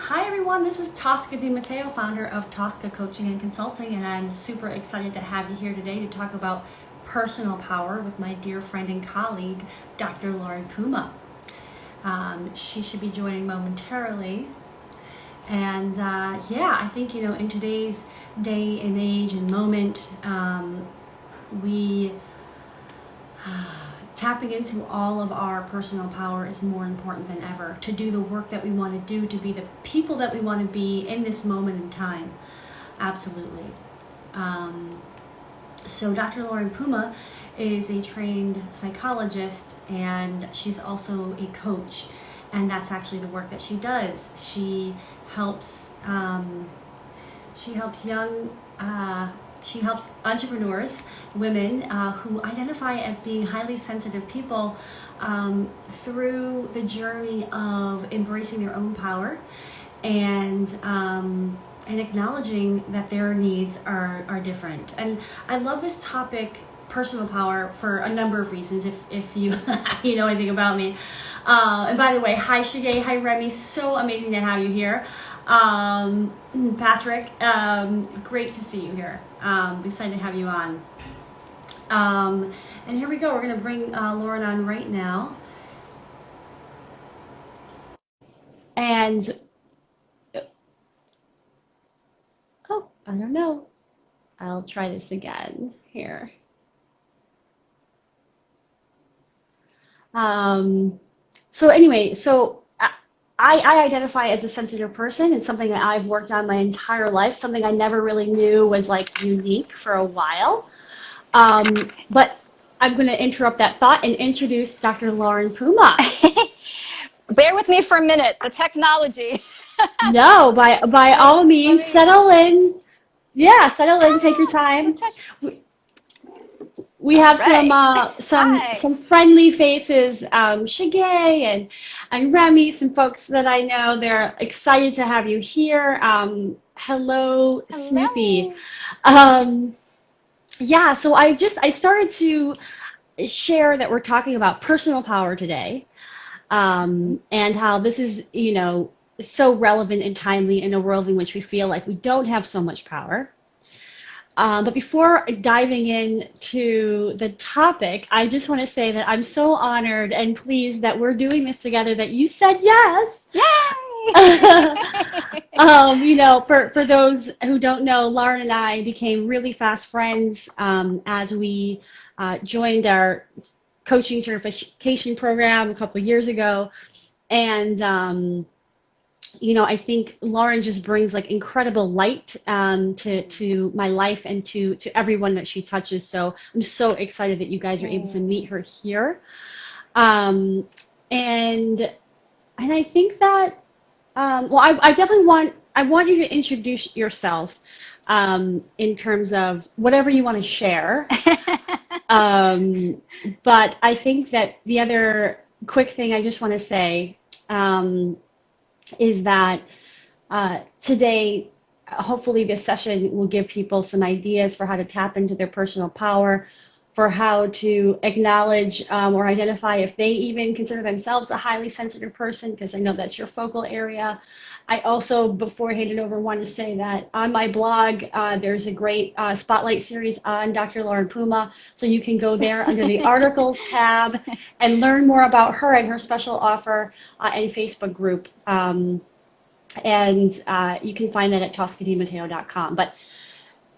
Hi everyone, this is Tosca Di Matteo, founder of Tosca Coaching and Consulting, and I'm super excited to have you here today to talk about personal power with my dear friend and colleague, Dr. Lauren Puma. She should be joining momentarily. And I think, in today's day and age and moment, we tapping into all of our personal power is more important than ever, to do the work that we want to do, to be the people that we want to be in this moment in time. Absolutely. So Dr. Lauren Puma is a trained psychologist, and she's also a coach, and that's actually the work that she does. She helps she helps entrepreneurs, women who identify as being highly sensitive people through the journey of embracing their own power and acknowledging that their needs are different. And I love this topic, personal power, for a number of reasons. If you you know anything about me. And by the way, hi Shige, hi Remy, so amazing to have you here. Patrick, great to see you here. Excited to have you on. And here we go. We're going to bring Lauren on right now. And, oh, I don't know. I'll try this again here. So anyway, I identify as a sensitive person. It's something that I've worked on my entire life, something I never really knew was like unique for a while. But I'm going to interrupt that thought and introduce Dr. Lauren Puma. Bear with me for a minute. The technology. No, by all means, settle in. Yeah, settle in. Take your time. We have some friendly faces, Shige and Remy, some folks that I know. They're excited to have you here. Hello, Snoopy. So I started to share that we're talking about personal power today, and how this is, so relevant and timely in a world in which we feel like we don't have so much power. But before diving into the topic, I just want to say that I'm so honored and pleased that we're doing this together, that you said yes. Yay! For those who don't know, Lauren and I became really fast friends as we joined our coaching certification program a couple of years ago. And I think Lauren just brings like incredible light to my life and to everyone that she touches. So I'm so excited that you guys are able to meet her here. And I think that I definitely want you to introduce yourself in terms of whatever you want to share. But I think that the other quick thing I just want to say is that today, hopefully this session will give people some ideas for how to tap into their personal power, for how to acknowledge or identify if they even consider themselves a highly sensitive person, because I know that's your focal area. I also, before I hand it over, want to say that on my blog, there's a great spotlight series on Dr. Lauren Puma, so you can go there under the articles tab and learn more about her and her special offer and Facebook group. And you can find that at toscadimateo.com. But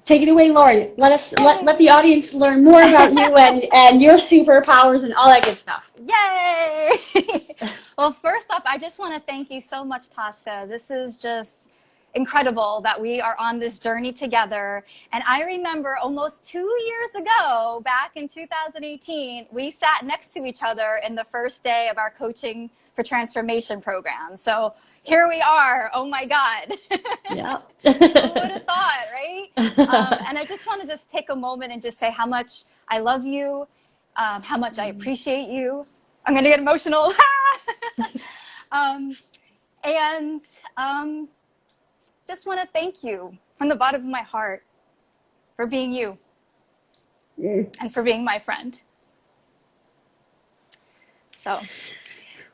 take it away, Lauren. Let the audience learn more about you and your superpowers and all that good stuff. Yay! Well, first off, I just want to thank you so much, Tosca. This is just incredible that we are on this journey together. And I remember almost 2 years ago, back in 2018, we sat next to each other in the first day of our Coaching for Transformation program. So here we are. Oh my God. Yeah. Who would have thought, right? And I just want to just take a moment and just say how much I love you, how much I appreciate you. I'm going to get emotional. Just want to thank you from the bottom of my heart for being you and for being my friend. So.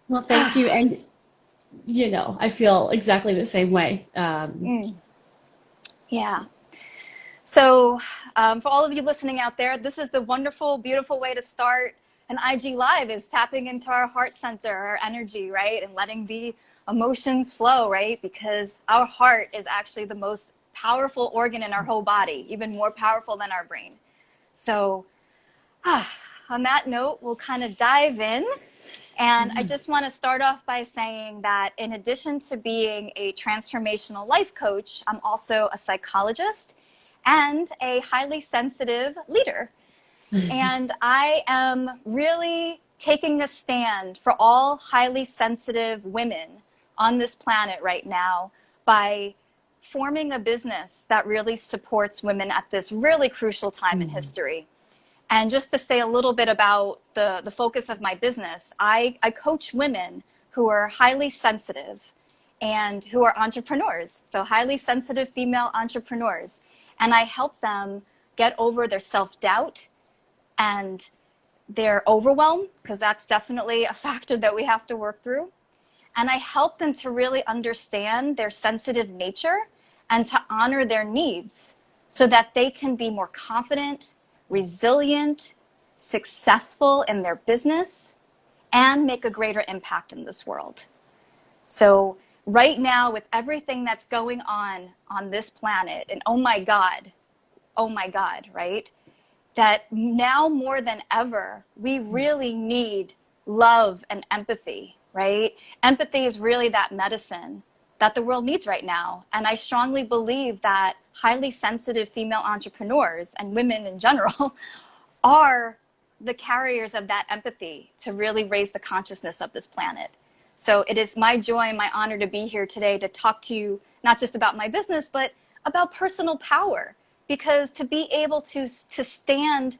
Well, thank you. And I feel exactly the same way. Yeah. So, for all of you listening out there, this is the wonderful, beautiful way to start an IG Live is tapping into our heart center, our energy, right? And letting the emotions flow, right? Because our heart is actually the most powerful organ in our whole body, even more powerful than our brain. So, on that note, we'll kind of dive in. And I just want to start off by saying that in addition to being a transformational life coach, I'm also a psychologist and a highly sensitive leader. And I am really taking a stand for all highly sensitive women on this planet right now by forming a business that really supports women at this really crucial time in history. And just to say a little bit about the focus of my business, I coach women who are highly sensitive and who are entrepreneurs. So highly sensitive female entrepreneurs. And I help them get over their self-doubt and their overwhelm, because that's definitely a factor that we have to work through. And I help them to really understand their sensitive nature and to honor their needs so that they can be more confident, resilient, successful in their business, and make a greater impact in this world. So right now, with everything that's going on this planet, and oh my God, right? That now more than ever, we really need love and empathy, right? Empathy is really that medicine that the world needs right now. And I strongly believe that highly sensitive female entrepreneurs and women in general are the carriers of that empathy to really raise the consciousness of this planet. So it is my joy and my honor to be here today to talk to you, not just about my business, but about personal power. Because to be able to stand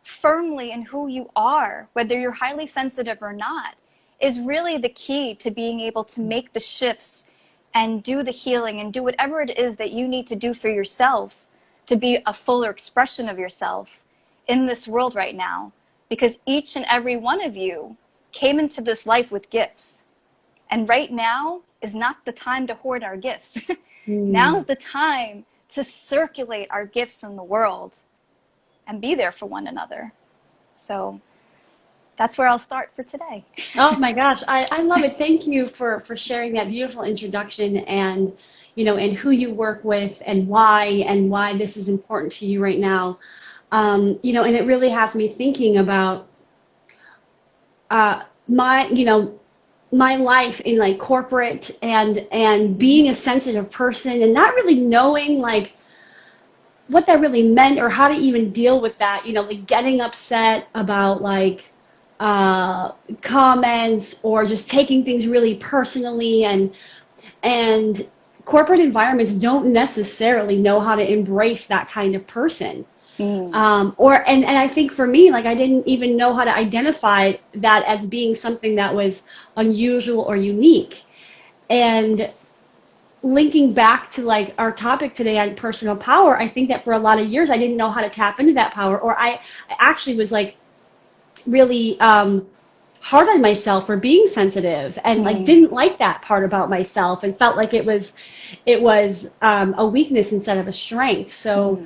firmly in who you are, whether you're highly sensitive or not, is really the key to being able to make the shifts and do the healing and do whatever it is that you need to do for yourself to be a fuller expression of yourself in this world right now. Because each and every one of you came into this life with gifts. And right now is not the time to hoard our gifts. Now is the time to circulate our gifts in the world and be there for one another. So that's where I'll start for today. Oh my gosh, I love it. Thank you for sharing that beautiful introduction and and who you work with and why this is important to you right now. And it really has me thinking about my my life in like corporate and being a sensitive person and not really knowing like what that really meant or how to even deal with that, like getting upset about like comments or just taking things really personally and corporate environments don't necessarily know how to embrace that kind of person. And I think for me, like I didn't even know how to identify that as being something that was unusual or unique. And linking back to like our topic today on personal power, I think that for a lot of years I didn't know how to tap into that power, or I actually was like really hard on myself for being sensitive and like didn't like that part about myself and felt like it was a weakness instead of a strength. So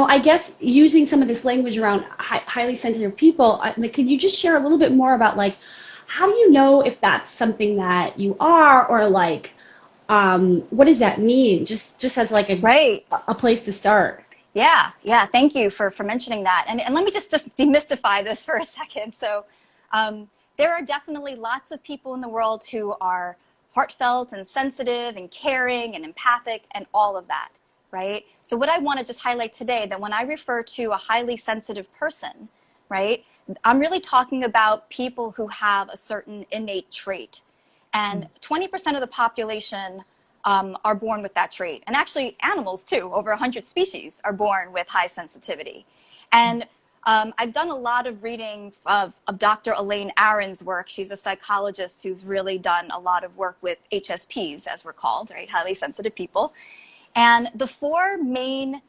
I guess using some of this language around highly sensitive people, like, could you just share a little bit more about like how do you know if that's something that you are, or like what does that mean? Just as like a place to start. Yeah. Thank you for mentioning that. And let me just demystify this for a second. So there are definitely lots of people in the world who are heartfelt and sensitive and caring and empathic and all of that, right? So what I want to just highlight today, that when I refer to a highly sensitive person, right, I'm really talking about people who have a certain innate trait. And 20% of the population are born with that trait. And actually animals too, over 100 species are born with high sensitivity. And I've done a lot of reading of Dr. Elaine Aron's work. She's a psychologist who's really done a lot of work with HSPs, as we're called, right? Highly sensitive people. And the four main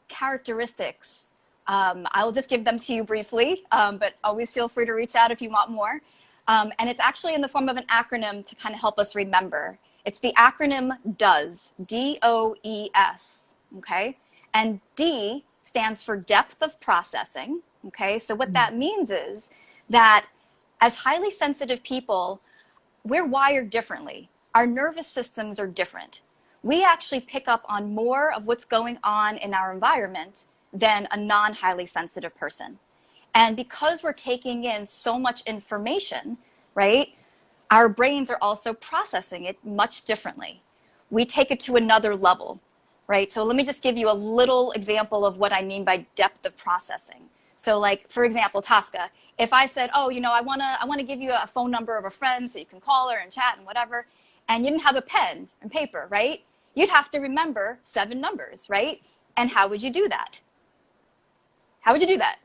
characteristics, I'll just give them to you briefly, but always feel free to reach out if you want more. And it's actually in the form of an acronym to kind of help us remember. It's the acronym DOES, D-O-E-S, okay? And D stands for depth of processing, okay? So what that means is that as highly sensitive people, we're wired differently. Our nervous systems are different. We actually pick up on more of what's going on in our environment than a non-highly sensitive person. And because we're taking in so much information, right, our brains are also processing it much differently. We take it to another level, right? So let me just give you a little example of what I mean by depth of processing. So like, for example, Tosca, if I said, oh, you know, I wanna give you a phone number of a friend so you can call her and chat and whatever, and you didn't have a pen and paper, right? You'd have to remember 7 numbers, right? And how would you do that? How would you do that?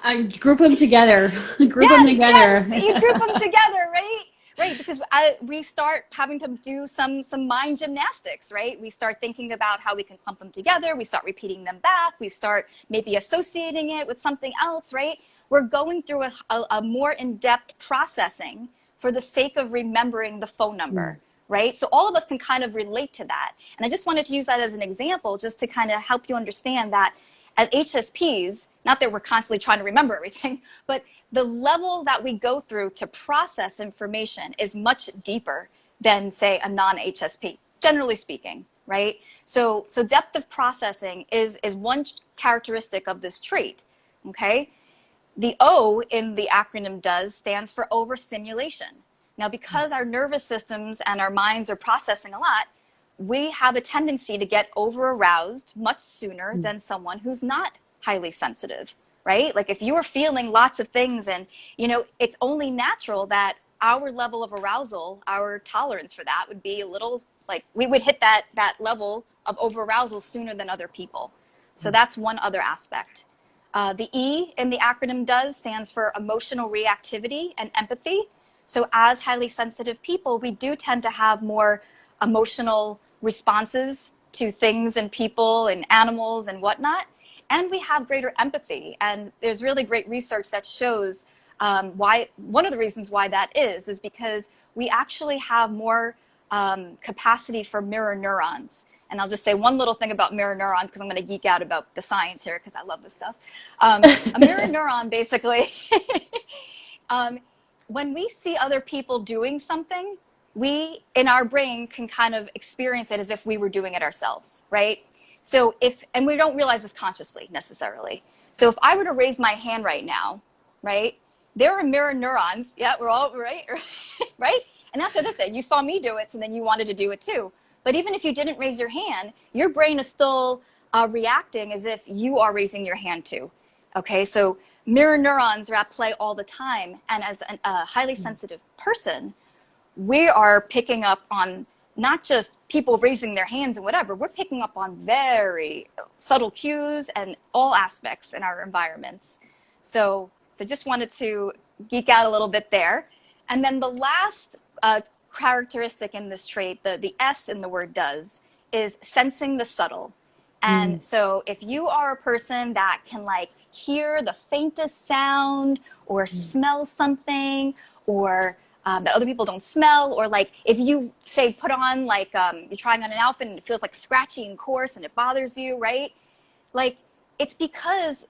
I group them together. Group them Yes, together. yes, you group them together, right? Right, because we start having to do some mind gymnastics, right? We start thinking about how we can clump them together. We start repeating them back. We start maybe associating it with something else, right? We're going through a more in-depth processing for the sake of remembering the phone number, right? So all of us can kind of relate to that. And I just wanted to use that as an example just to kind of help you understand that as HSPs, not that we're constantly trying to remember everything, but the level that we go through to process information is much deeper than, say, a non-HSP, generally speaking, right? So depth of processing is one characteristic of this trait, okay? The O in the acronym DOES stands for overstimulation. Now, because our nervous systems and our minds are processing a lot, we have a tendency to get over aroused much sooner than someone who's not highly sensitive, right? Like if you were feeling lots of things and, you know, it's only natural that our level of arousal, our tolerance for that would be a little like we would hit that level of over arousal sooner than other people. So that's one other aspect. The E in the acronym DOES stands for emotional reactivity and empathy. So as highly sensitive people, we do tend to have more emotional responses to things and people and animals and whatnot. And we have greater empathy. And there's really great research that shows why, one of the reasons why that is because we actually have more capacity for mirror neurons. And I'll just say one little thing about mirror neurons because I'm going to geek out about the science here because I love this stuff. A mirror neuron basically, when we see other people doing something, we, in our brain, can kind of experience it as if we were doing it ourselves, right? So and we don't realize this consciously necessarily. So if I were to raise my hand right now, right, there are mirror neurons. Yeah, we're all right, right? And that's the other thing. You saw me do it, so then you wanted to do it too. But even if you didn't raise your hand, your brain is still reacting as if you are raising your hand too. Okay, so mirror neurons are at play all the time. And as a highly sensitive person, we are picking up on not just people raising their hands and whatever, we're picking up on very subtle cues and all aspects in our environments. So just wanted to geek out a little bit there. And then the last characteristic in this trait, the S in the word DOES, is sensing the subtle. And so if you are a person that can like hear the faintest sound or smell something or that other people don't smell, or like if you say put on like you're trying on an outfit and it feels like scratchy and coarse and it bothers you, right? Like it's because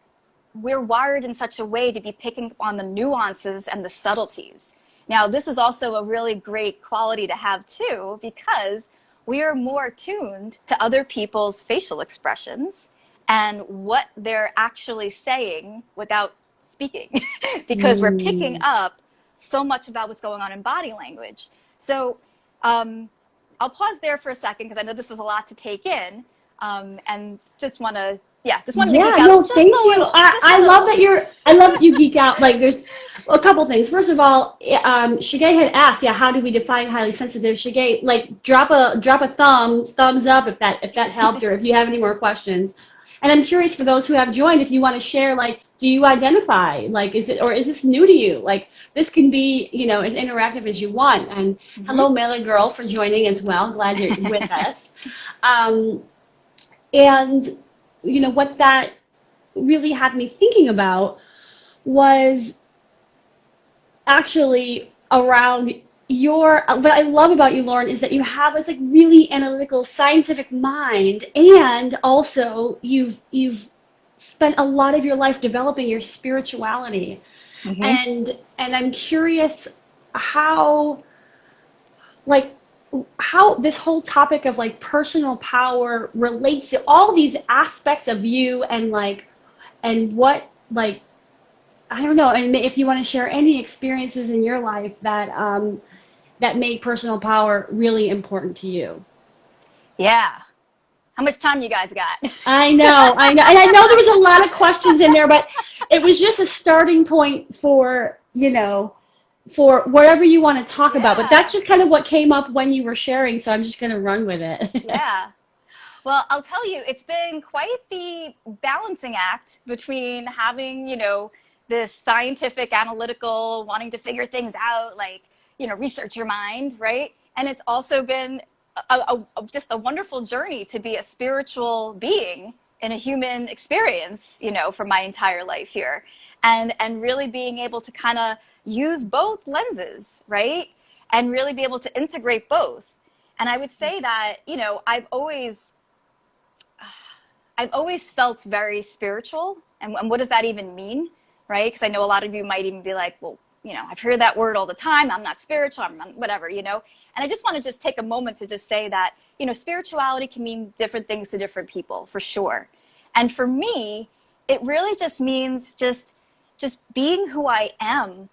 we're wired in such a way to be picking up on the nuances and the subtleties. Now, this is also a really great quality to have too, because we are more attuned to other people's facial expressions and what they're actually saying without speaking, because we're picking up so much about what's going on in body language. So I'll pause there for a second because I know this is a lot to take in, and just want to, just wanted to geek out no, just thank a you. little. I love that I love that you geek out. Like there's a couple things. First of all, Shige had asked, how do we define highly sensitive? Shige, like drop a thumbs up if that helped, or if you have any more questions. And I'm curious for those who have joined, if you want to share, like, do you identify? Like, is this new to you? Like, this can be, as interactive as you want. And hello, Mela Girl, for joining as well. Glad you're with us. And, what that really had me thinking about was actually around what I love about you, Lauren, is that you have this like really analytical, scientific mind, and also you've spent a lot of your life developing your spirituality. Mm-hmm. And I'm curious how like how this whole topic of like personal power relates to all these aspects of you and like and what like I don't know, and if you want to share any experiences in your life that made personal power really important to you. Yeah. How much time you guys got? I know, and I know there was a lot of questions in there, but it was just a starting point for, for whatever you want to talk about. But that's Yeah. just kind of what came up when you were sharing, so I'm just going to run with it. Yeah. Well, I'll tell you, it's been quite the balancing act between having, this scientific, analytical, wanting to figure things out, like, research your mind, right? And it's also been just a wonderful journey to be a spiritual being in a human experience, for my entire life here. And really being able to kind of use both lenses, right? And really be able to integrate both. And I would say that, I've always felt very spiritual. And what does that even mean? Right? Because I know a lot of you might even be like, well, I've heard that word all the time. I'm not spiritual. I'm not, whatever. And I just want to just take a moment to just say that, spirituality can mean different things to different people, for sure. And for me, it really just means just being who I am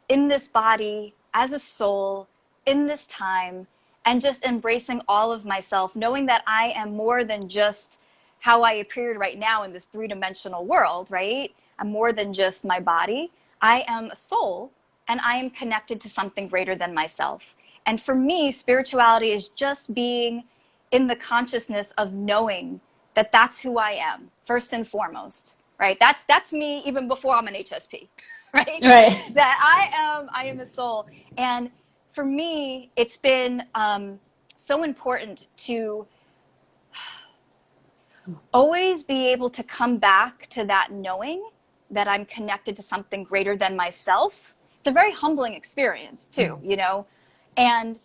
in this body as a soul in this time, and just embracing all of myself, knowing that I am more than just how I appeared right now in this three-dimensional world, right? I'm more than just my body. I am a soul, and I am connected to something greater than myself. And for me, spirituality is just being in the consciousness of knowing that that's who I am, first and foremost, right? That's me even before I'm an HSP, right? Right. That I am a soul. And for me, it's been so important to always be able to come back to that knowing that I'm connected to something greater than myself. It's a very humbling experience too, And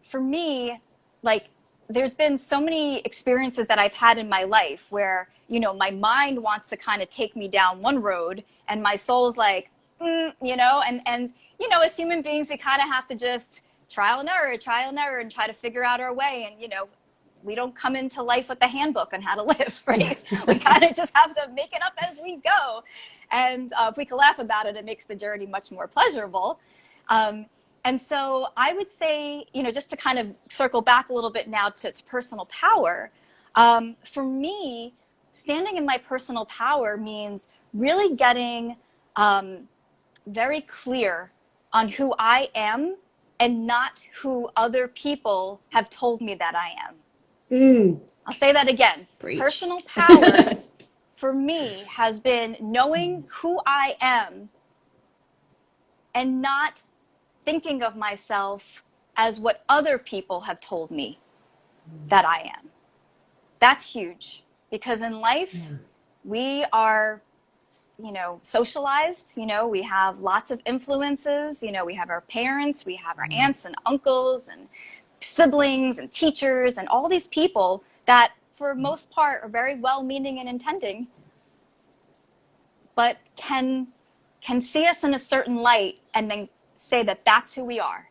for me, like, there's been so many experiences that I've had in my life where, my mind wants to kind of take me down one road and my soul's like, as human beings, we kind of have to just trial and error and try to figure out our way. And, we don't come into life with a handbook on how to live, right? We kind of just have to make it up as we go. And if we can laugh about it, it makes the journey much more pleasurable. And so I would say, just to kind of circle back a little bit now to personal power, for me, standing in my personal power means really getting very clear on who I am and not who other people have told me that I am. I'll say that again. Preach. Personal power for me has been knowing who I am and not thinking of myself as what other people have told me that I am. That's huge, because in life, we are, socialized, we have lots of influences, we have our parents, we have our aunts and uncles and siblings and teachers and all these people that for most part are very well-meaning and intending, but can see us in a certain light and then say that that's who we are.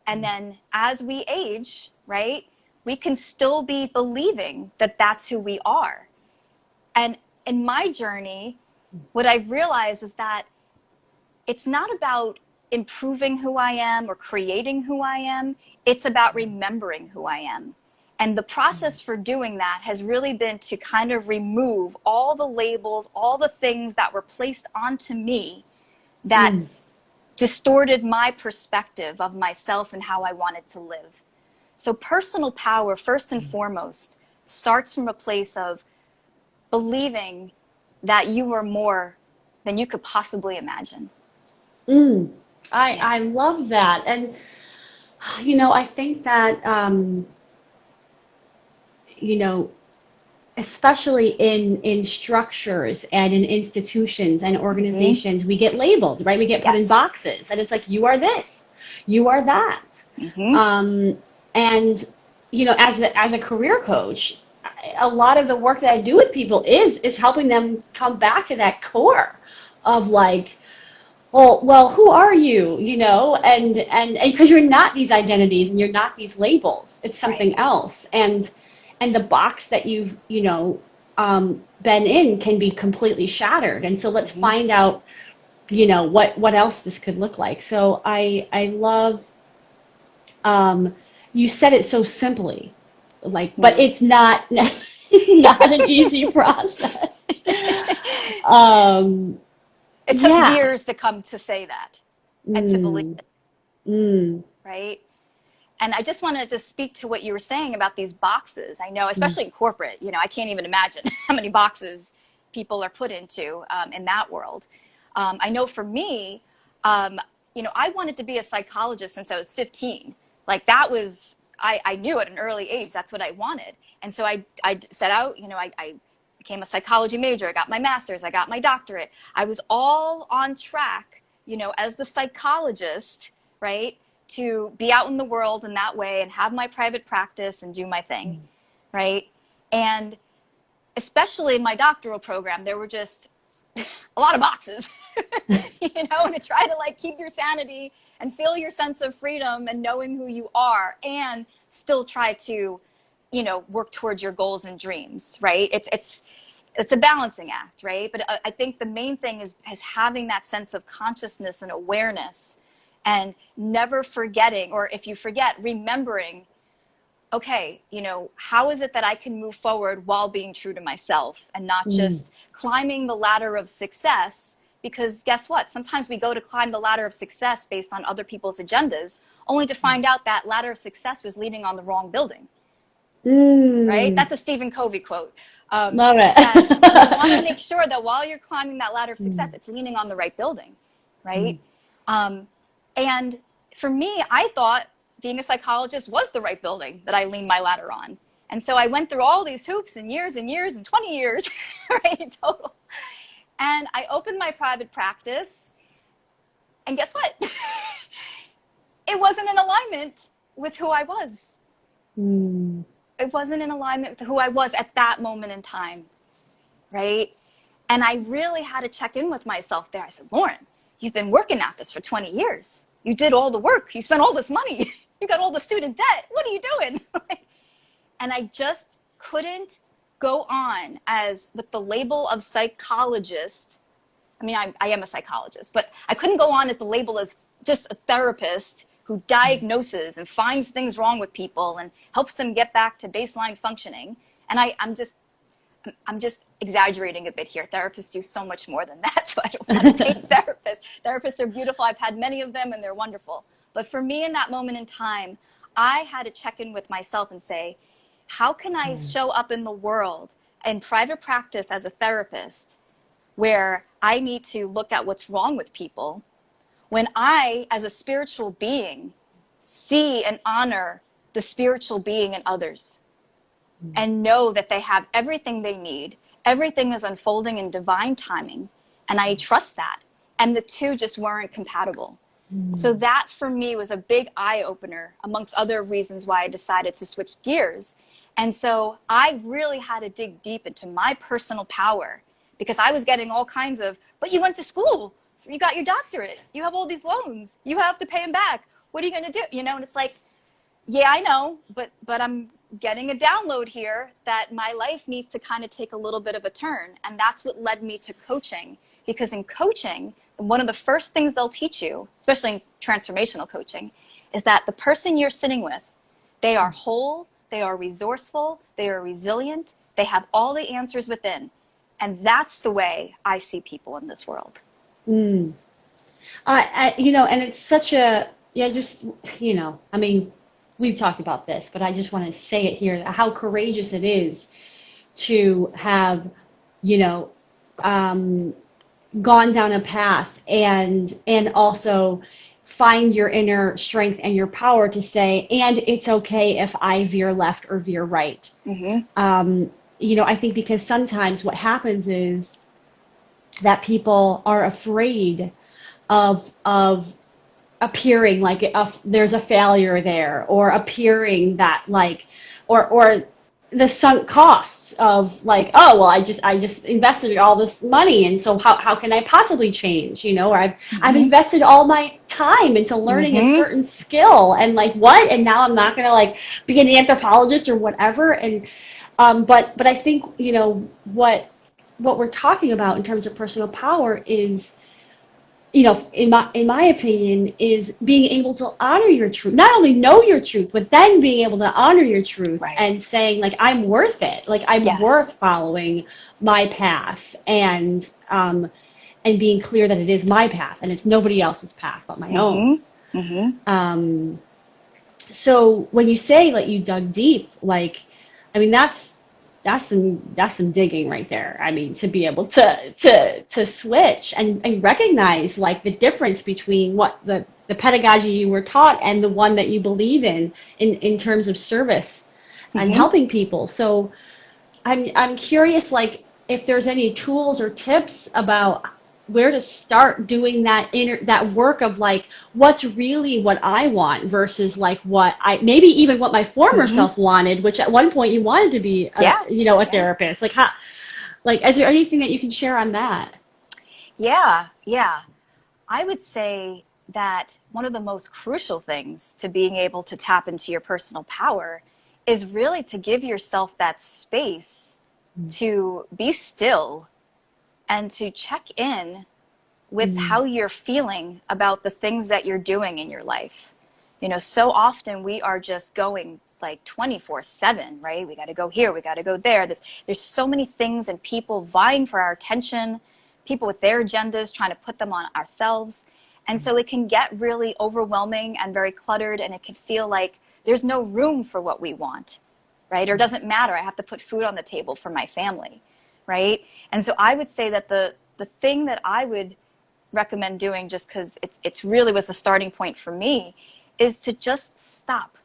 And then as we age, right, we can still be believing that that's who we are. And in my journey, what I've realized is that it's not about improving who I am or creating who I am. It's about remembering who I am. And the process for doing that has really been to kind of remove all the labels, all the things that were placed onto me that distorted my perspective of myself and how I wanted to live. So personal power, first and foremost, starts from a place of believing that you are more than you could possibly imagine. I love that. And, I think that, you know, especially in structures and in institutions and Mm-hmm. organizations, we get labeled, right? We get put in Yes. boxes, and it's like, you are this, you are that. Mm-hmm. Um, and as a career coach, a lot of the work that I do with people is helping them come back to that core of like, well, who are you? And because you're not these identities and you're not these labels, it's Right. something else. And the box that you've been in can be completely shattered. And so let's Mm-hmm. find out what else this could look like. So I love you said it so simply, like, but Mm. it's not not an easy process. Um, It took yeah. years to come to say that and to believe Mm, it, mm, right? And I just wanted to speak to what you were saying about these boxes. I know, mm, especially in corporate, I can't even imagine how many boxes people are put into in that world. I know for me, um, I wanted to be a psychologist since I was 15. Like that was, I knew at an early age that's what I wanted. And so I set out, I became a psychology major. I got my master's, I got my doctorate. I was all on track, as the psychologist, right? To be out in the world in that way and have my private practice and do my thing, right? And especially in my doctoral program, there were just a lot of boxes, and to try to like keep your sanity and feel your sense of freedom and knowing who you are and still try to, work towards your goals and dreams, right? It's a balancing act, right? But I think the main thing is having that sense of consciousness and awareness and never forgetting, or if you forget, remembering, okay, how is it that I can move forward while being true to myself and not mm, just climbing the ladder of success? Because guess what? Sometimes we go to climb the ladder of success based on other people's agendas, only to find out that ladder of success was leading on the wrong building, right? mm. That's a Stephen Covey quote. Love That you want to it. make sure that while you're climbing that ladder of success, Mm, it's leaning on the right building, mm, right? Um, and for me, I thought being a psychologist was the right building that I leaned my ladder on. And so I went through all these hoops and years and years and 20 years, right, in total. And I opened my private practice. And guess what? It wasn't in alignment with who I was. mm, It wasn't in alignment with who I was at that moment in time, right? And I really had to check in with myself there. I said, Lauren, you've been working at this for 20 years. You did all the work. You spent all this money. You got all the student debt. What are you doing? And I just couldn't go on as with the label of psychologist. I mean, I am a psychologist, but I couldn't go on as the label as just a therapist who diagnoses and finds things wrong with people and helps them get back to baseline functioning. And I'm just exaggerating a bit here. Therapists do so much more than that, so I don't want to take therapists. Therapists are beautiful. I've had many of them, and they're wonderful. But for me, in that moment in time, I had to check in with myself and say, how can I show up in the world in private practice as a therapist where I need to look at what's wrong with people when I, as a spiritual being, see and honor the spiritual being in others and know that they have everything they need. Everything is unfolding in divine timing. And I trust that. And the two just weren't compatible. So that for me was a big eye opener, amongst other reasons why I decided to switch gears. And so I really had to dig deep into my personal power because I was getting all kinds of, but you went to school, you got your doctorate, you have all these loans, you have to pay them back. What are you going to do? And it's like, yeah, I know, but I'm getting a download here that my life needs to kind of take a little bit of a turn. And that's what led me to coaching. Because in coaching, one of the first things they'll teach you, especially in transformational coaching, is that the person you're sitting with, they are whole, they are resourceful, they are resilient, they have all the answers within. And that's the way I see people in this world. mm. And it's such a, yeah, just, I mean, we've talked about this, but I just want to say it here, how courageous it is to have, you know, um, gone down a path and also find your inner strength and your power to say, and it's okay if I veer left or veer right. Mm-hmm. I think because sometimes what happens is that people are afraid of appearing like there's a failure there, or appearing that like, or the sunk costs of like, oh well, I just invested all this money, and so how can I possibly change, or I've invested all my time into learning a Mm-hmm. certain skill, and like what, and now I'm not gonna like be an anthropologist or whatever. And but I think what we're talking about in terms of personal power is, in my opinion, is being able to honor your truth. Not only know your truth, but then being able to honor your truth Right. and saying, like, I'm worth it. Like, I'm Yes. worth following my path, and being clear that it is my path and it's nobody else's path but my own. Mm-hmm. Mm-hmm. Um, so when you say like you dug deep, like, I mean that's some digging right there. I mean, to be able to switch and recognize like the difference between what the pedagogy you were taught and the one that you believe in terms of service and Mm-hmm. helping people. So I'm curious, like, if there's any tools or tips about where to start doing that work of like what's really what I want versus like what I maybe even what my former Mm-hmm. self wanted, which at one point you wanted to be Yeah. a Yeah. therapist. Like, how, like, is there anything that you can share on that? Yeah. Yeah. I would say that one of the most crucial things to being able to tap into your personal power is really to give yourself that space to be still and to check in with Mm, how you're feeling about the things that you're doing in your life. So often we are just going like 24/7, right? We got to go here, we got to go there. There's so many things and people vying for our attention, people with their agendas trying to put them on ourselves. And so it can get really overwhelming and very cluttered, and it can feel like there's no room for what we want, right? Or it doesn't matter, I have to put food on the table for my family, right? And so I would say that the thing that I would recommend doing, just because it's really was the starting point for me, is to just stop.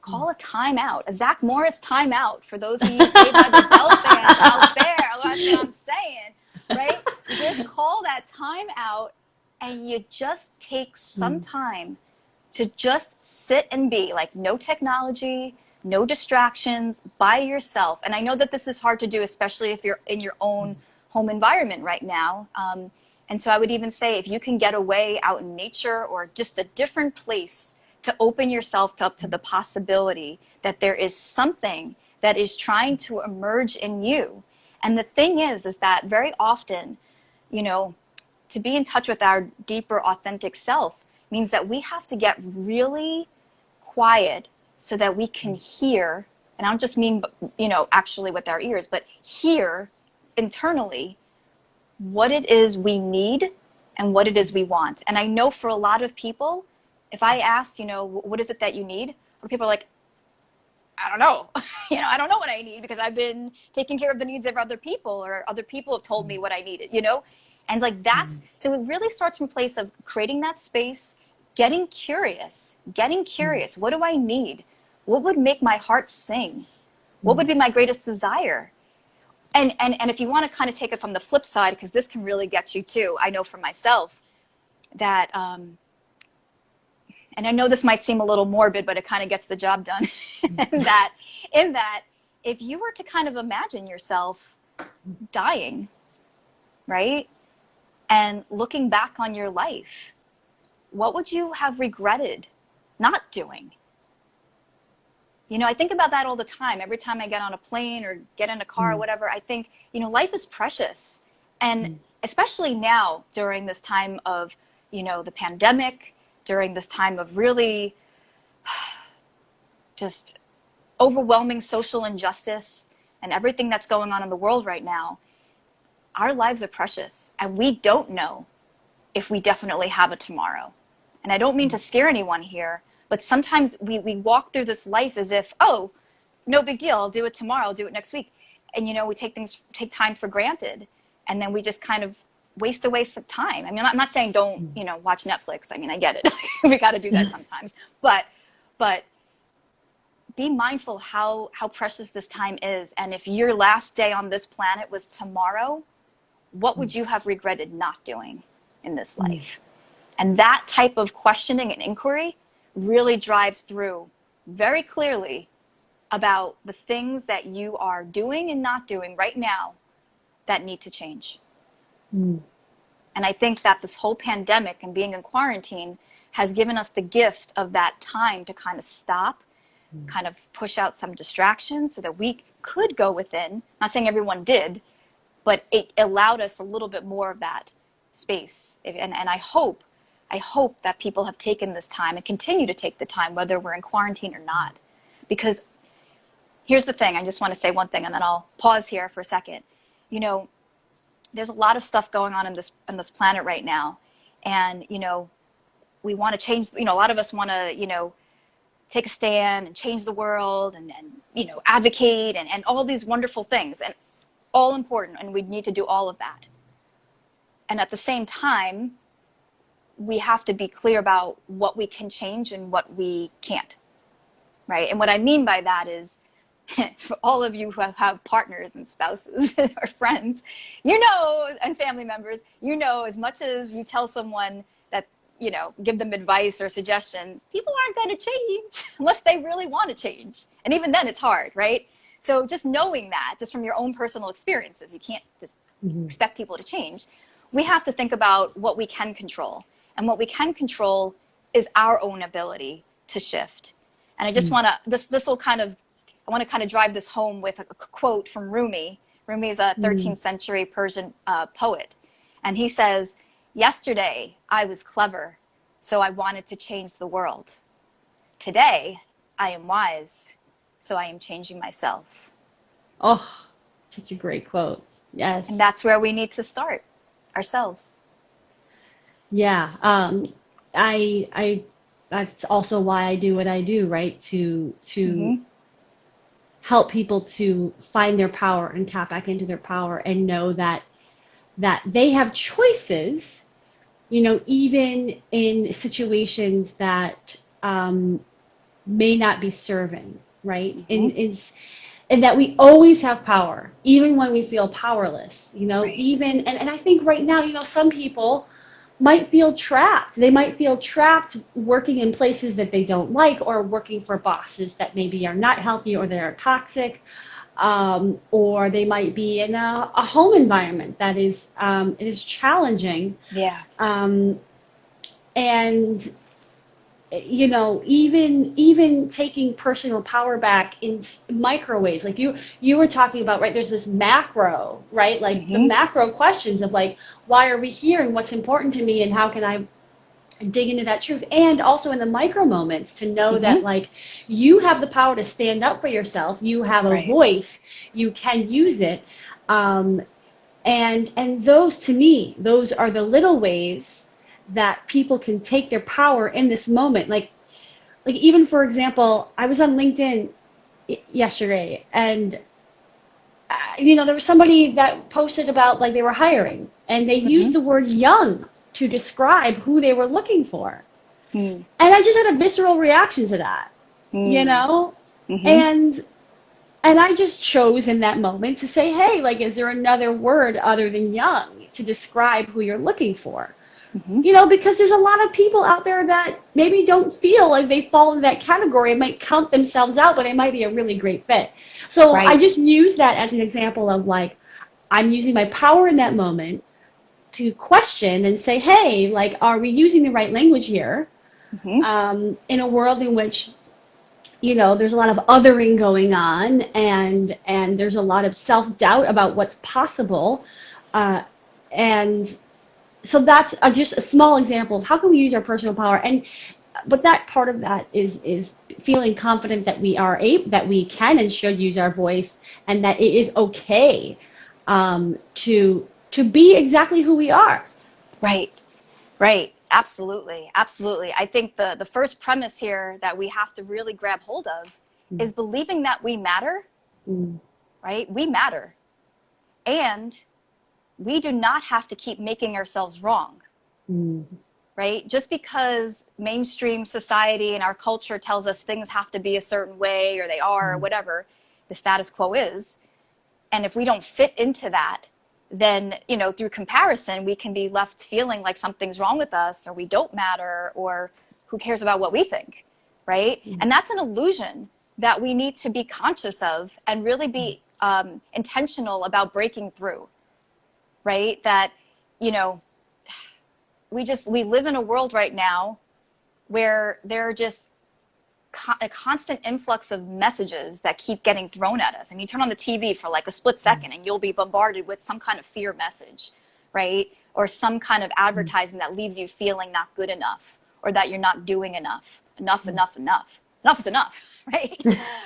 Call a timeout, a Zach Morris timeout for those of you Saved by the Bell fans out there. That's what I'm saying, right? You just call that timeout, and you just take some mm, time to just sit and be like, no technology, no distractions, by yourself. And I know that this is hard to do, especially if you're in your own home environment right now. And so I would even say if you can get away out in nature or just a different place to open yourself up to the possibility that there is something that is trying to emerge in you. And the thing is that very often, you know, to be in touch with our deeper, authentic self means that we have to get really quiet so that we can hear, and I don't just mean, actually with our ears, but hear internally what it is we need and what it is we want. And I know for a lot of people, if I asked, what is it that you need? Or people are like, I don't know. I don't know what I need because I've been taking care of the needs of other people, or other people have told me what I needed. And like mm, so it really starts from a place of creating that space, getting curious. mm, What do I need? What would make my heart sing? What would mm, be my greatest desire? And if you want to kind of take it from the flip side, because this can really get you too, I know for myself that, and I know this might seem a little morbid, but it kind of gets the job done. in that, in that, if you were to kind of imagine yourself dying, right, and looking back on your life, what would you have regretted not doing? I think about that all the time. Every time I get on a plane or get in a car or mm, whatever, I think, life is precious. And mm, especially now during this time of, the pandemic, during this time of really just overwhelming social injustice and everything that's going on in the world right now, our lives are precious. And we don't know if we definitely have a tomorrow. And I don't mean to scare anyone here, but sometimes we walk through this life as if, oh, no big deal, I'll do it tomorrow, I'll do it next week. And we take time for granted, and then we just kind of waste some time. I mean, I'm not saying don't, mm, watch Netflix. I mean, I get it. We got to do that sometimes. But be mindful how precious this time is. And if your last day on this planet was tomorrow, what would you have regretted not doing in this life? And that type of questioning and inquiry really drives through very clearly about the things that you are doing and not doing right now that need to change. And I think that this whole pandemic and being in quarantine has given us the gift of that time to kind of stop, kind of push out some distractions so that we could go within. Not saying everyone did, but it allowed us a little bit more of that space. And I hope that people have taken this time and continue to take the time, whether we're in quarantine or not. Because here's the thing, I just want to say one thing and then I'll pause here for a second. You know, there's a lot of stuff going on in this planet right now. And, you know, we want to change, you know, a lot of us want to, you know, take a stand and change the world and you know, advocate and all these wonderful things, and all important, and we need to do all of that. And at the same time, we have to be clear about what we can change and what we can't, right? And what I mean by that is, for all of you who have partners and spouses or friends, you know, and family members, you know, as much as you tell someone that, you know, give them advice or suggestion, people aren't going to change unless they really want to change. And even then it's hard, right? So just knowing that, just from your own personal experiences, you can't just expect people to change. We have to think about what we can control. And what we can control is our own ability to shift. And I just want to, this will kind of, I want to kind of drive this home with a quote from Rumi. Rumi is a 13th century Persian poet. And he says, "Yesterday I was clever, so I wanted to change the world. Today I am wise, so I am changing myself." Oh, such a great quote. Yes. And that's where we need to start ourselves. Yeah. I that's also why I do what I do, right? To help people to find their power and tap back into their power and know that they have choices, you know, even in situations that may not be serving, right? And that we always have power, even when we feel powerless, you know, even, and I think right now, you know, some people might feel trapped. They might feel trapped working in places that they don't like, or working for bosses that maybe are not healthy or that are toxic, or they might be in a home environment that is challenging. Yeah. And you know, even taking personal power back in micro ways, like you were talking about, right? There's this macro, right? Like the macro questions of like, why are we here and what's important to me and how can I dig into that truth? And also in the micro moments to know that like you have the power to stand up for yourself. You have a voice. You can use it. And those, to me, those are the little ways that people can take their power in this moment. Like even, for example, I was on LinkedIn yesterday, and you know, there was somebody that posted about like they were hiring, and they used the word young to describe who they were looking for. And I just had a visceral reaction to that, you know? And I just chose in that moment to say, hey, like, is there another word other than young to describe who you're looking for? You know, because there's a lot of people out there that maybe don't feel like they fall into that category and might count themselves out, but they might be a really great fit. So I just use that as an example of like, I'm using my power in that moment to question and say, hey, like, are we using the right language here? In a world in which, you know, there's a lot of othering going on, and there's a lot of self-doubt about what's possible. And so that's just a small example of how can we use our personal power. But that part of that is feeling confident that we are that we can and should use our voice, and that it is okay to be exactly who we are. Right. Absolutely. I think the first premise here that we have to really grab hold of is believing that we matter, right? We matter. And we do not have to keep making ourselves wrong, right? Just because mainstream society and our culture tells us things have to be a certain way, or they are, or whatever the status quo is, and if we don't fit into that, then, through comparison, we can be left feeling like something's wrong with us, or we don't matter, or who cares about what we think, right? And that's an illusion that we need to be conscious of and really be intentional about breaking through, right? That, we live in a world right now where there are just a constant influx of messages that keep getting thrown at us. And you turn on the TV for like a split second and you'll be bombarded with some kind of fear message, right? Or some kind of advertising that leaves you feeling not good enough, or that you're not doing enough. Enough is enough, right?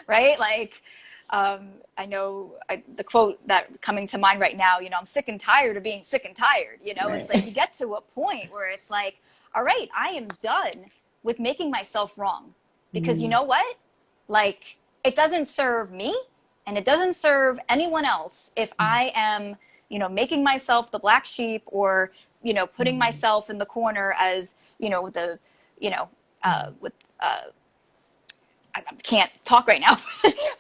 Right? Like, I know the quote that coming to mind right now, I'm sick and tired of being sick and tired. Right. It's like you get to a point where it's like, all right, I am done with making myself wrong. Because you know what? Like, it doesn't serve me and it doesn't serve anyone else if I am, making myself the black sheep, or, putting myself in the corner as, I can't talk right now,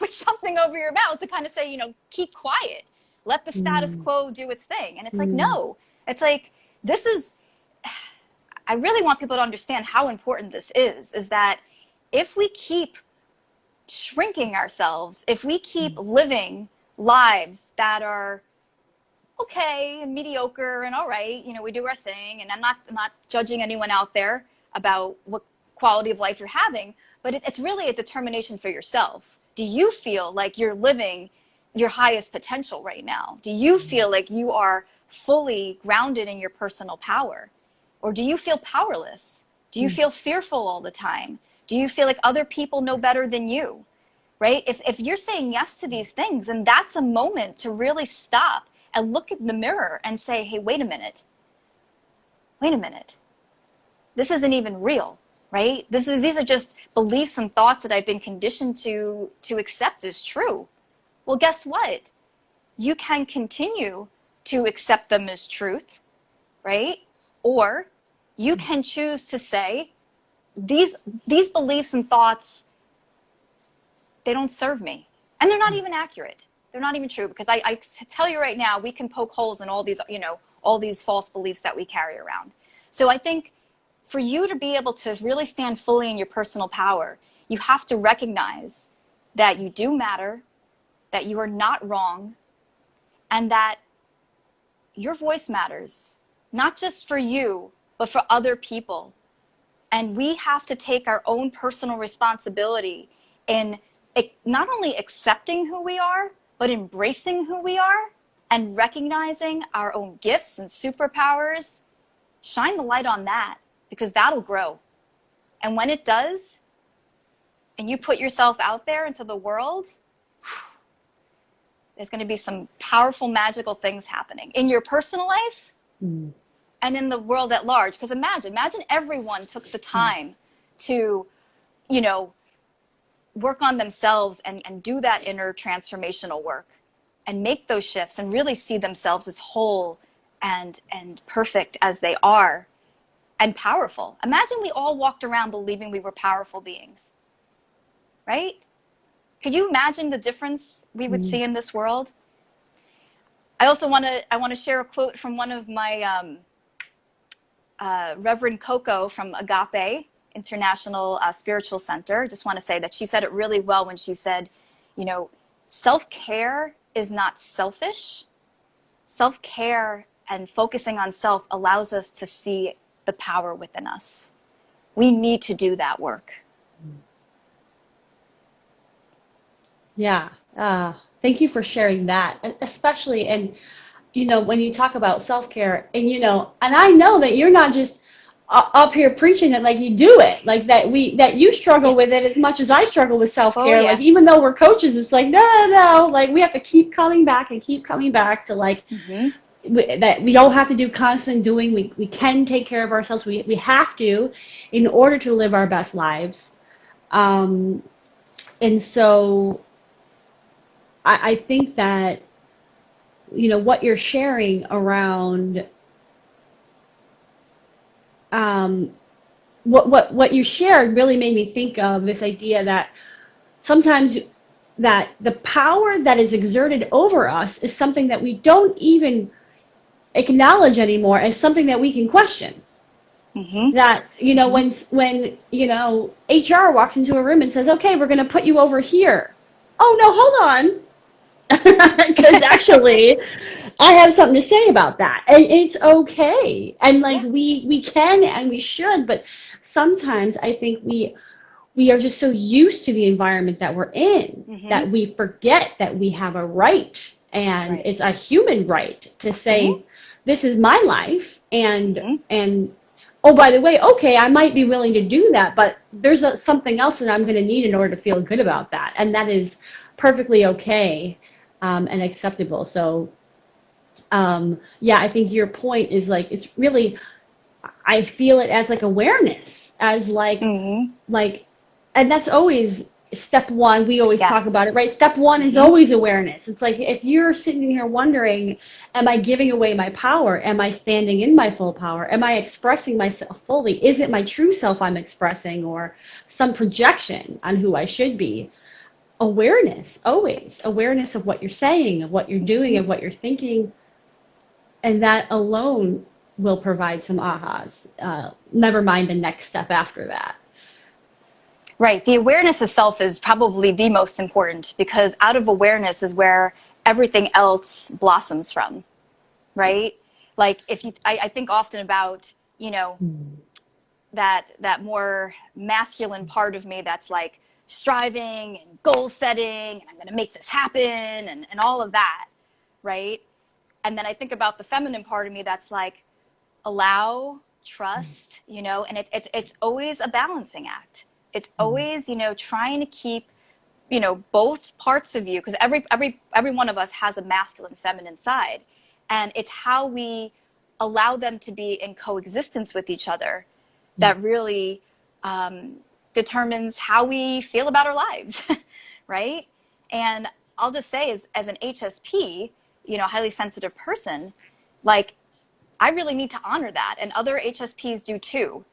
with something over your mouth to kind of say, keep quiet, let the status quo do its thing. And it's like, no, it's like, I really want people to understand how important this is that if we keep shrinking ourselves, if we keep living lives that are okay and mediocre and all right, we do our thing, and I'm not judging anyone out there about what quality of life you're having, but it's really a determination for yourself. Do you feel like you're living your highest potential right now? Do you feel like you are fully grounded in your personal power? Or do you feel powerless? Do you feel fearful all the time? Do you feel like other people know better than you, right? If you're saying yes to these things, and that's a moment to really stop and look in the mirror and say, hey, wait a minute. This isn't even real, right? These are just beliefs and thoughts that I've been conditioned to accept as true. Well, guess what? You can continue to accept them as truth, right? Or you can choose to say, these beliefs and thoughts, they don't serve me. And they're not even accurate. They're not even true, because I tell you right now, we can poke holes in all these false beliefs that we carry around. So I think for you to be able to really stand fully in your personal power, you have to recognize that you do matter, that you are not wrong, and that your voice matters, not just for you, but for other people. And we have to take our own personal responsibility in not only accepting who we are, but embracing who we are and recognizing our own gifts and superpowers. Shine the light on that, because that'll grow. And when it does, and you put yourself out there into the world, there's going to be some powerful, magical things happening in your personal life and in the world at large. Because imagine everyone took the time to, work on themselves and do that inner transformational work and make those shifts and really see themselves as whole and perfect as they are, and powerful. Imagine we all walked around believing we were powerful beings, right? Could you imagine the difference we would see in this world? I also want to share a quote from one of my Reverend Coco from Agape International Spiritual Center. Just want to say that she said it really well when she said, self-care is not selfish. Self-care and focusing on self allows us to see the power within us. We need to do that work. Yeah. Thank you for sharing that, and especially, and when you talk about self-care, and and I know that you're not just up here preaching it, like you do it, like that you struggle with it as much as I struggle with self-care. Oh, yeah. Like, even though we're coaches, it's like, no, like we have to keep coming back to like, that we don't have to do constant doing. We can take care of ourselves. We have to, in order to live our best lives. And so I think that, what you're sharing around what you shared really made me think of this idea that sometimes that the power that is exerted over us is something that we don't even acknowledge anymore as something that we can question. Mm-hmm. That, when HR walks into a room and says, okay, we're going to put you over here. Oh, no, hold on. Because actually, I have something to say about that. And it's okay. And like Yeah. we can and we should, but sometimes I think we are just so used to the environment that we're in Mm-hmm. that we forget that we have a right, and Right. it's a human right to Mm-hmm. say, this is my life, and Mm-hmm. oh, by the way, okay, I might be willing to do that, but there's something else that I'm going to need in order to feel good about that, and that is perfectly okay, and acceptable. So yeah, I think your point is like, it's really, I feel it as like awareness, as Mm-hmm. like, and that's always step one. We always talk about it, Yes. right? Step one is Mm-hmm. always awareness. It's like, if you're sitting here wondering, am I giving away my power? Am I standing in my full power? Am I expressing myself fully? Is it my true self I'm expressing, or some projection on who I should be? Awareness, always. Awareness of what you're saying, of what you're doing, Mm-hmm. of what you're thinking, and that alone will provide some ahas. Never mind the next step after that. Right. The awareness itself is probably the most important, because out of awareness is where everything else blossoms from, right? Like if you, I think often about, that more masculine part of me that's like striving and goal setting, and I'm going to make this happen, and all of that, right? And then I think about the feminine part of me that's like, allow, trust, and it's always a balancing act. It's always, trying to keep, both parts of you, because every one of us has a masculine, feminine side, and it's how we allow them to be in coexistence with each other that really determines how we feel about our lives, right? And I'll just say, as an HSP, highly sensitive person, like, I really need to honor that, and other HSPs do too.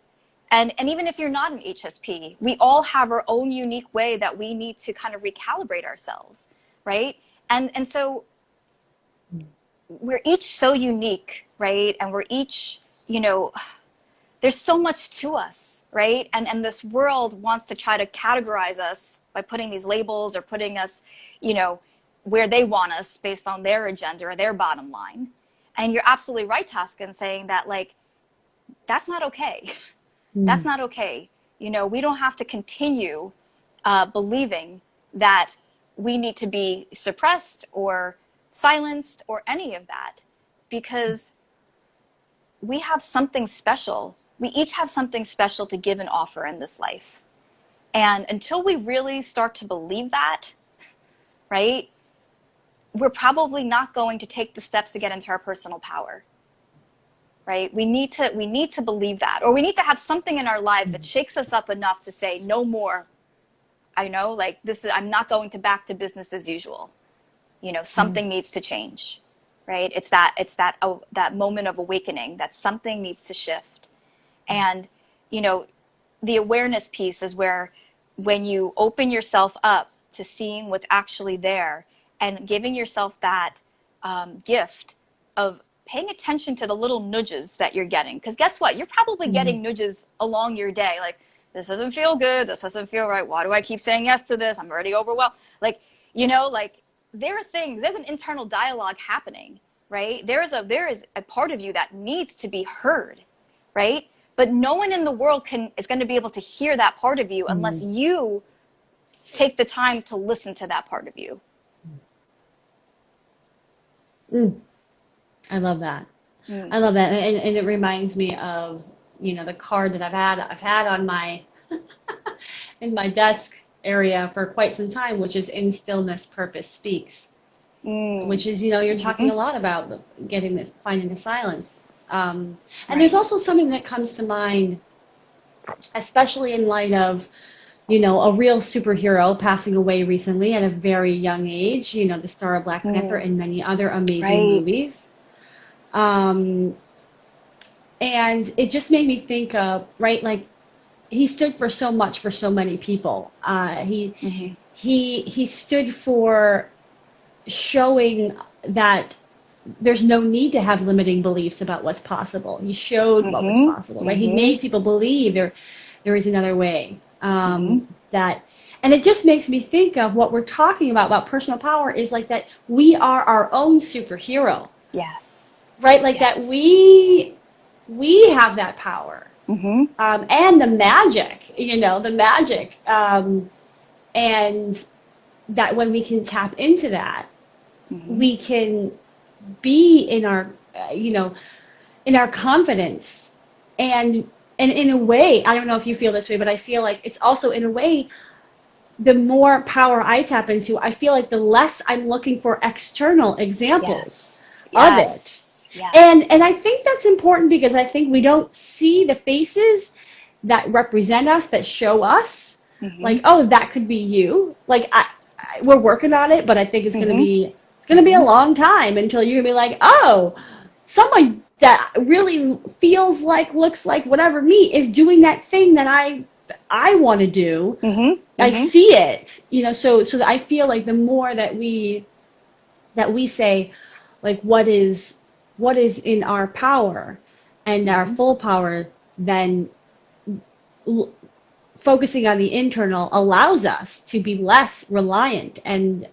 And even if you're not an HSP, we all have our own unique way that we need to kind of recalibrate ourselves, right? And so we're each so unique, right? And we're each, there's so much to us, right? And this world wants to try to categorize us by putting these labels, or putting us, where they want us based on their agenda or their bottom line. And you're absolutely right, Tosca, in saying that, like, that's not okay. That's not okay. We don't have to continue believing that we need to be suppressed or silenced or any of that, because we have something special. We each have something special to give and offer in this life. And until we really start to believe that, right, we're probably not going to take the steps to get into our personal power. Right? We need to believe that, or we need to have something in our lives that shakes us up enough to say, no more. I know, like, I'm not going to back to business as usual. Something needs to change, right? It's that moment of awakening that something needs to shift. And, the awareness piece is where, when you open yourself up to seeing what's actually there, and giving yourself that gift of paying attention to the little nudges that you're getting. Because guess what? You're probably getting nudges along your day. Like, this doesn't feel good. This doesn't feel right. Why do I keep saying yes to this? I'm already overwhelmed. Like, like, there are things, there's an internal dialogue happening, right? There is a part of you that needs to be heard, right? But no one in the world is going to be able to hear that part of you unless you take the time to listen to that part of you. I love that. I love that, and it reminds me of the card that I've had on my in my desk area for quite some time, which is "In Stillness, Purpose Speaks," which is you're talking a lot about finding the silence, and there's also something that comes to mind, especially in light of a real superhero passing away recently at a very young age. The star of Black Panther and many other amazing Right. movies. Um, And it just made me think of, right, like he stood for so much for so many people. Mm-hmm. He stood for showing that there's no need to have limiting beliefs about what's possible. He showed what was Mm-hmm. possible, right? He Mm-hmm. made people believe there is another way. Mm-hmm. That, and it just makes me think of what we're talking about personal power is like that we are our own superhero, Yes. right? Like that Yes. we have that power, Mm-hmm. and the magic, the magic, and that when we can tap into that, Mm-hmm. we can be in our, in our confidence, and in a way, I don't know if you feel this way, but I feel like it's also in a way, the more power I tap into, I feel like the less I'm looking for external examples Yes. of it. Yes. And Yes. and I think that's important because I think we don't see the faces that represent us, that show us, Mm-hmm. like, oh, that could be you. Like we're working on it, but I think Mm-hmm. it's gonna be a Mm-hmm. long time until you're gonna be like, oh, someone that really feels like, looks like, whatever me is doing that thing that I want to do. Mm-hmm. I Mm-hmm. see it, so that I feel like the more that we say, like, what is in our power and our Mm-hmm. full power, then l- focusing on the internal allows us to be less reliant, and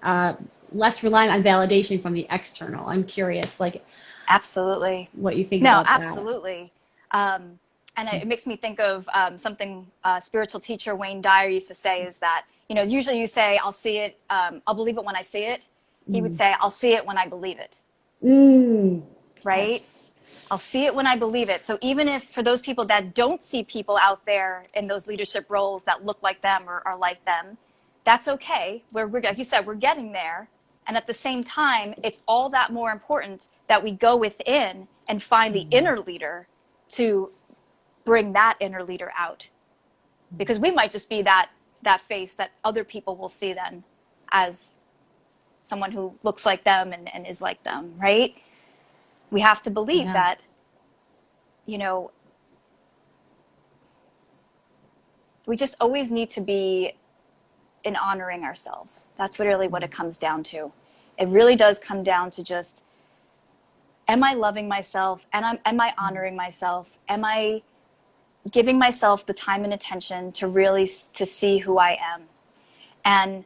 less reliant on validation from the external. I'm curious, like, Absolutely. what you think No, about that. absolutely. Um, and it makes me think of something spiritual teacher Wayne Dyer used to say is that, usually you say, I'll see it, I'll believe it when I see it. He would Mm. say, I'll see it when I believe it, Mm. right? Yes. I'll see it when I believe it. So even if for those people that don't see people out there in those leadership roles that look like them or are like them, that's okay. Like you said, we're getting there. And at the same time, it's all that more important that we go within and find the inner leader to bring that inner leader out. Because we might just be that face that other people will see then as someone who looks like them and is like them, right? We have to believe Yeah. that, you know, we just always need to be in honoring ourselves. That's really what it comes down to. It really does come down to just, am I loving myself? And am I honoring myself? Am I giving myself the time and attention to really to see who I am? And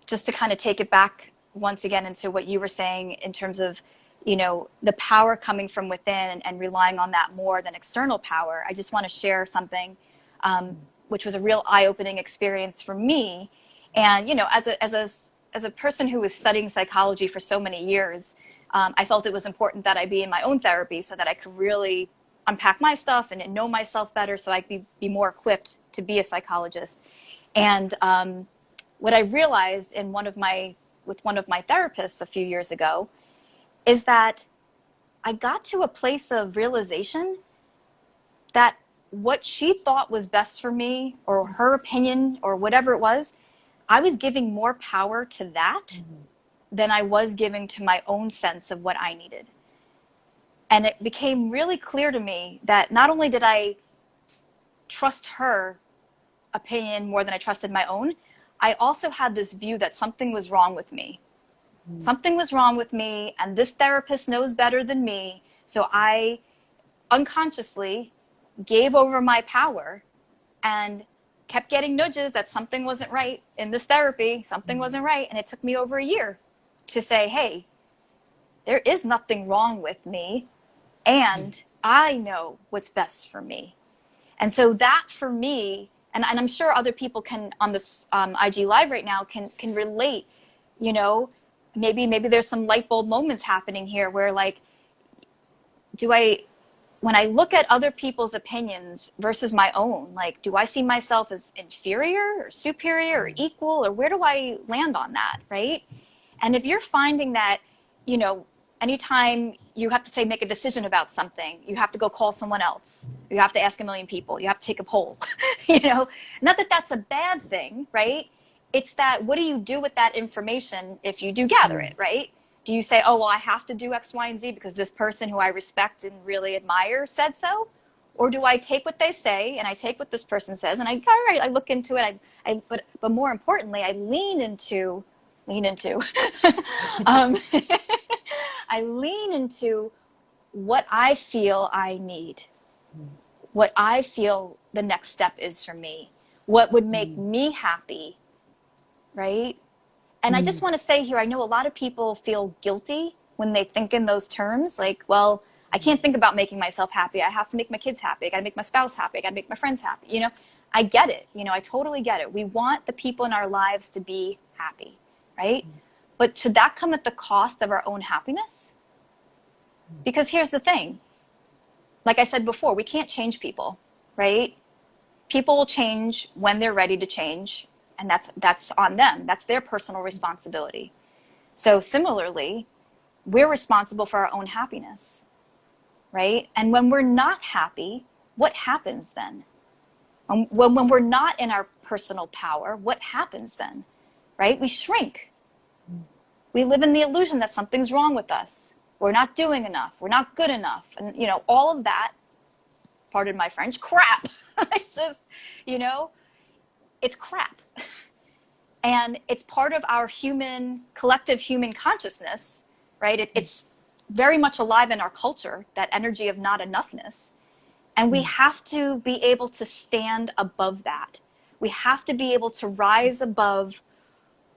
just to kind of take it back once again into what you were saying in terms of, the power coming from within and relying on that more than external power. I just want to share something, which was a real eye-opening experience for me. And, as a person who was studying psychology for so many years, I felt it was important that I be in my own therapy so that I could really unpack my stuff and know myself better so I could be more equipped to be a psychologist. And what I realized with one of my therapists a few years ago is that I got to a place of realization that what she thought was best for me or her opinion or whatever it was, I was giving more power to that than I was giving to my own sense of what I needed. And it became really clear to me that not only did I trust her opinion more than I trusted my own, I also had this view that something was wrong with me. Something was wrong with me, and this therapist knows better than me. So I unconsciously gave over my power and kept getting nudges that something wasn't right in this therapy, something wasn't right. And it took me over a year to say, hey, there is nothing wrong with me, and I know what's best for me. And so that for me, and I'm sure other people can on this IG Live right now can relate, you know, maybe there's some light bulb moments happening here where like, when I look at other people's opinions versus my own, like, do I see myself as inferior or superior or equal, or where do I land on that, right? And if you're finding that, you know, anytime you have to say, make a decision about something, you have to go call someone else, you have to ask a million people, you have to take a poll, not that that's a bad thing, right? It's that, what do you do with that information if you do gather it, right? Do you say, oh, well, I have to do X, Y, and Z because this person who I respect and really admire said so? Or do I take what they say and I take what this person says and all right, I look into it. But more importantly, I lean into, um, I lean into what I feel I need, what I feel the next step is for me, what would make me happy, right? And I just want to say here, I know a lot of people feel guilty when they think in those terms, like, well, I can't think about making myself happy. I have to make my kids happy. I got to make my spouse happy. I got to make my friends happy. You know, I get it. You know, I totally get it. We want the people in our lives to be happy, right? But should that come at the cost of our own happiness? Because here's the thing. Like I said before, we can't change people, right? People will change when they're ready to change. And that's on them. That's their personal responsibility. So similarly, we're responsible for our own happiness, right? And when we're not happy, what happens then? When we're not in our personal power, what happens then, right? We shrink. We live in the illusion that something's wrong with us. We're not doing enough. We're not good enough. And, you know, all of that, pardon my French, crap. It's just, you know, it's crap. And it's part of our collective human consciousness, right? It's very much alive in our culture, that energy of not enoughness. And we have to be able to stand above that. We have to be able to rise above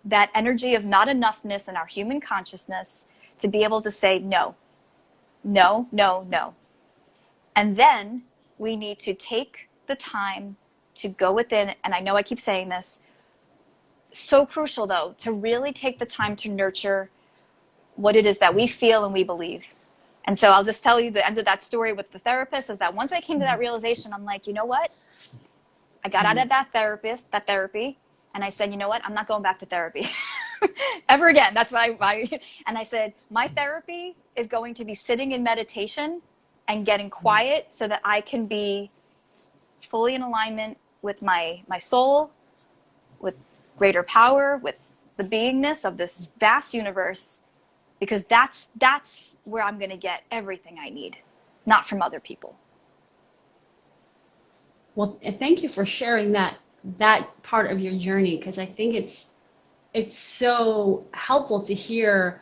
that energy of not enoughness in our human consciousness to be able to say no, no, no, no. And then we need to take the time to go within, and I know I keep saying this, so crucial though, to really take the time to nurture what it is that we feel and we believe. And so I'll just tell you the end of that story with the therapist is that once I came to that realization, I'm like, you know what? I got out of that therapy, and I said, you know what? I'm not going back to therapy ever again. That's what and I said, my therapy is going to be sitting in meditation and getting quiet so that I can be fully in alignment with my soul, with greater power, with the beingness of this vast universe, because that's where I'm going to get everything I need, not from other people. Well, thank you for sharing that part of your journey, because I think it's so helpful to hear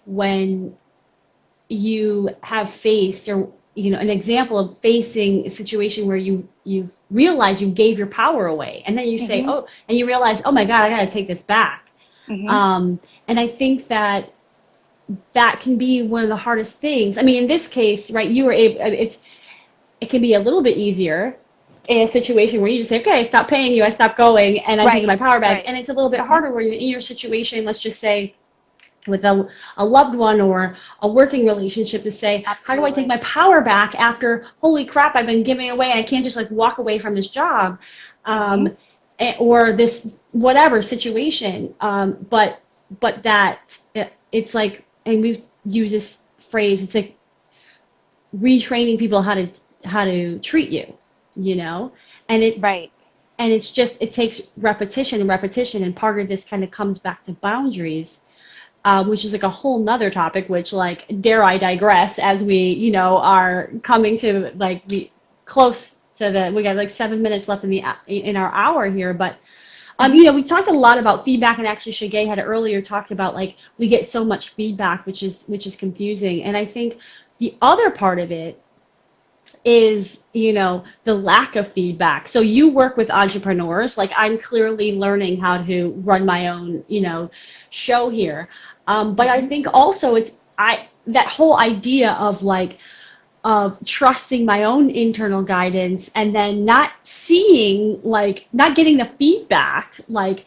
when you have faced, or you know, an example of facing a situation where you realize you gave your power away, and then you say, oh, and you realize, oh my God, I got to take this back. And I think that can be one of the hardest things. I mean, in this case, right, you were able. It can be a little bit easier in a situation where you just say, okay, I stop paying you, I stop going, and I'm taking my power back. And it's a little bit harder where you're in your situation, let's just say, with a loved one or a working relationship, to say, how do I take my power back after, holy crap, I've been giving away, and I can't just like walk away from this job, or this whatever situation. But that it's like, and we've used this phrase, it's like retraining people how to treat you, you know, and and it's just, it takes repetition and repetition, and part of this kind of comes back to boundaries. Which is like a whole nother topic, which, like, dare I digress, as we, you know, are coming to like be close to we got like 7 minutes left in our hour here. But you know, we talked a lot about feedback, and actually Shige had earlier talked about like we get so much feedback, which is confusing. And I think the other part of it is, you know, the lack of feedback. So you work with entrepreneurs, like I'm clearly learning how to run my own, you know, show here. But I think also that whole idea of like, of trusting my own internal guidance, and then not seeing, like, not getting the feedback, like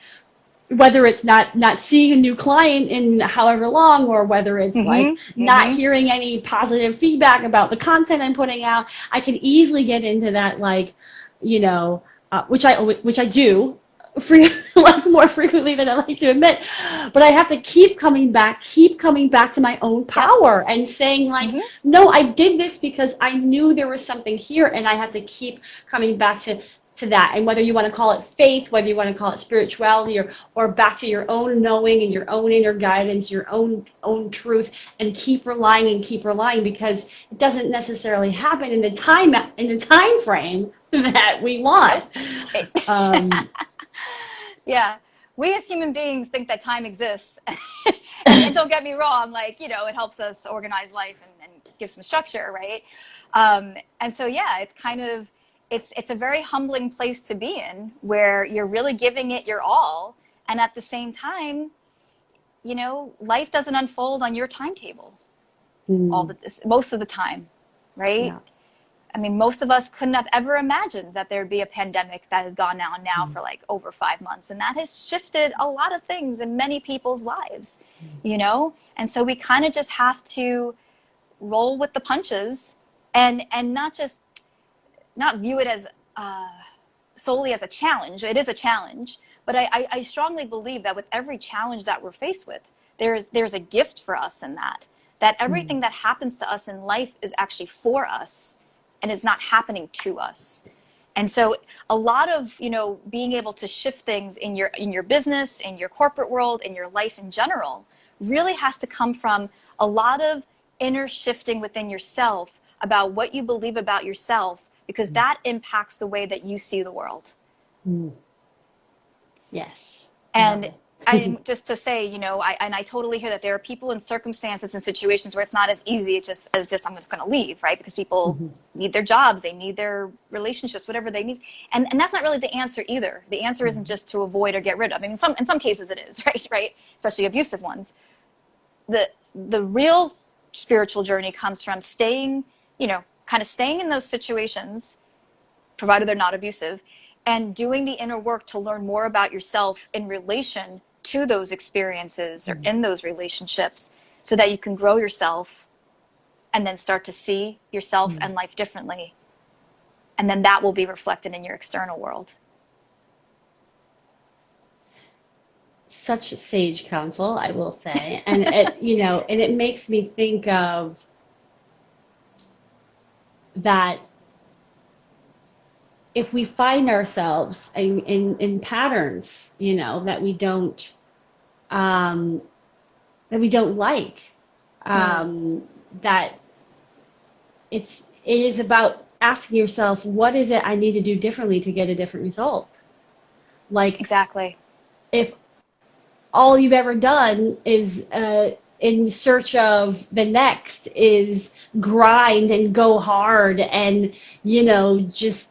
whether it's not seeing a new client in however long, or whether it's like not hearing any positive feedback about the content I'm putting out, I can easily get into that, like, you know, which I do like more frequently than I like to admit, but I have to keep coming back to my own power and saying, like, no, I did this because I knew there was something here, and I have to keep coming back to to that. And whether you want to call it faith, whether you want to call it spirituality, or back to your own knowing and your own inner guidance, your own truth, and keep relying, because it doesn't necessarily happen in the time frame that we want. Yeah. We as human beings think that time exists. And don't get me wrong, like, you know, it helps us organize life and give some structure, right? And so, yeah, it's kind of, it's a very humbling place to be in, where you're really giving it your all. And at the same time, you know, life doesn't unfold on your timetable most of the time, right? Yeah. I mean, most of us couldn't have ever imagined that there'd be a pandemic that has gone on now for like over 5 months. And that has shifted a lot of things in many people's lives, you know? And so we kind of just have to roll with the punches and not view it as solely as a challenge. It is a challenge, but I strongly believe that with every challenge that we're faced with, there's a gift for us in that everything that happens to us in life is actually for us and is not happening to us. And so a lot of, you know, being able to shift things in your business, in your corporate world, in your life in general, really has to come from a lot of inner shifting within yourself about what you believe about yourself, because that impacts the way that you see the world. Yes. And I just to say, you know, I totally hear that there are people in circumstances and situations where it's not as easy as just I'm just going to leave, right? Because people need their jobs, they need their relationships, whatever they need, and that's not really the answer either. The answer isn't just to avoid or get rid of. I mean, in some cases it is, right? Especially abusive ones. The real spiritual journey comes from staying, you know, kind of staying in those situations, provided they're not abusive, and doing the inner work to learn more about yourself in relation to those experiences or in those relationships, so that you can grow yourself and then start to see yourself and life differently. And then that will be reflected in your external world. Such sage counsel, I will say. And it, you know, and it makes me think of that if we find ourselves in patterns, you know, that we don't like, that it is about asking yourself, what is it I need to do differently to get a different result? Like, Exactly. if all you've ever done is in search of the next is grind and go hard and, you know, just,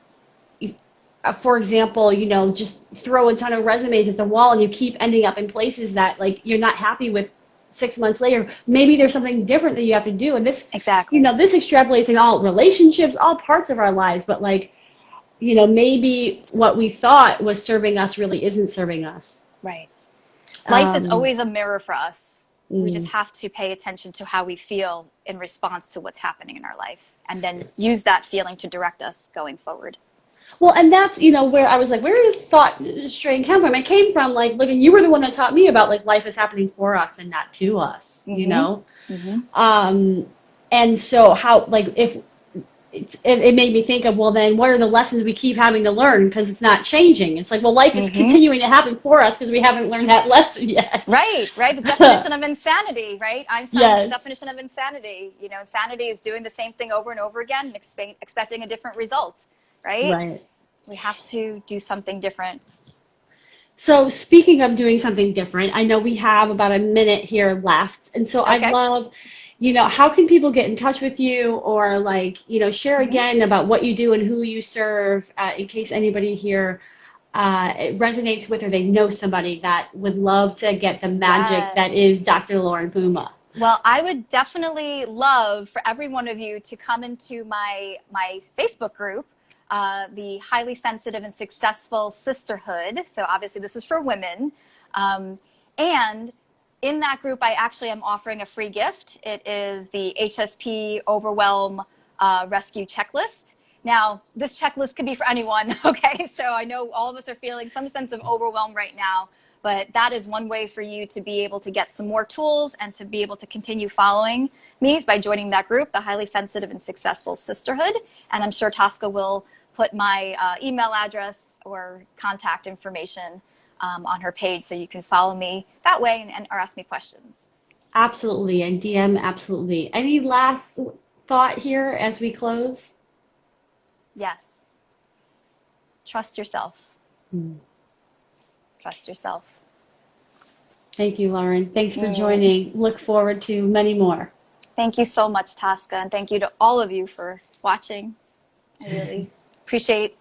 for example, you know, just throw a ton of resumes at the wall and you keep ending up in places that, like, you're not happy with 6 months later. Maybe there's something different that you have to do. And this, Exactly. you know, this extrapolates in all relationships, all parts of our lives. But, like, you know, maybe what we thought was serving us really isn't serving us. Right. Life is always a mirror for us. We just have to pay attention to how we feel in response to what's happening in our life, and then use that feeling to direct us going forward. Well, and that's, you know, where I was like, where does thought strain come from? It came from, like, living, you were the one that taught me about, like, life is happening for us and not to us, you know? And so how, like, if it made me think of, well, then what are the lessons we keep having to learn because it's not changing? It's like, well, life is continuing to happen for us because we haven't learned that lesson yet. Right. The definition of insanity, right? Einstein's definition of insanity. You know, insanity is doing the same thing over and over again and expecting a different result, right? We have to do something different. So speaking of doing something different, I know we have about a minute here left. And so I'd love, you know, how can people get in touch with you, or, like, you know, share again about what you do and who you serve, in case anybody here it resonates with, or they know somebody that would love to get the magic that is Dr. Lauren Puma. Well, I would definitely love for every one of you to come into my Facebook group, the Highly Sensitive and Successful Sisterhood. So obviously this is for women. And in that group, I actually am offering a free gift. It is the HSP Overwhelm Rescue Checklist. Now, this checklist could be for anyone, okay? So I know all of us are feeling some sense of overwhelm right now, but that is one way for you to be able to get some more tools and to be able to continue following me, is by joining that group, the Highly Sensitive and Successful Sisterhood. And I'm sure Tosca will put my email address or contact information on her page, so you can follow me that way and or ask me questions. Absolutely, and DM, absolutely. Any last thought here as we close? Yes. Trust yourself. Mm. Trust yourself. Thank you, Lauren. Thanks for joining. Look forward to many more. Thank you so much, Tosca, and thank you to all of you for watching. I really appreciate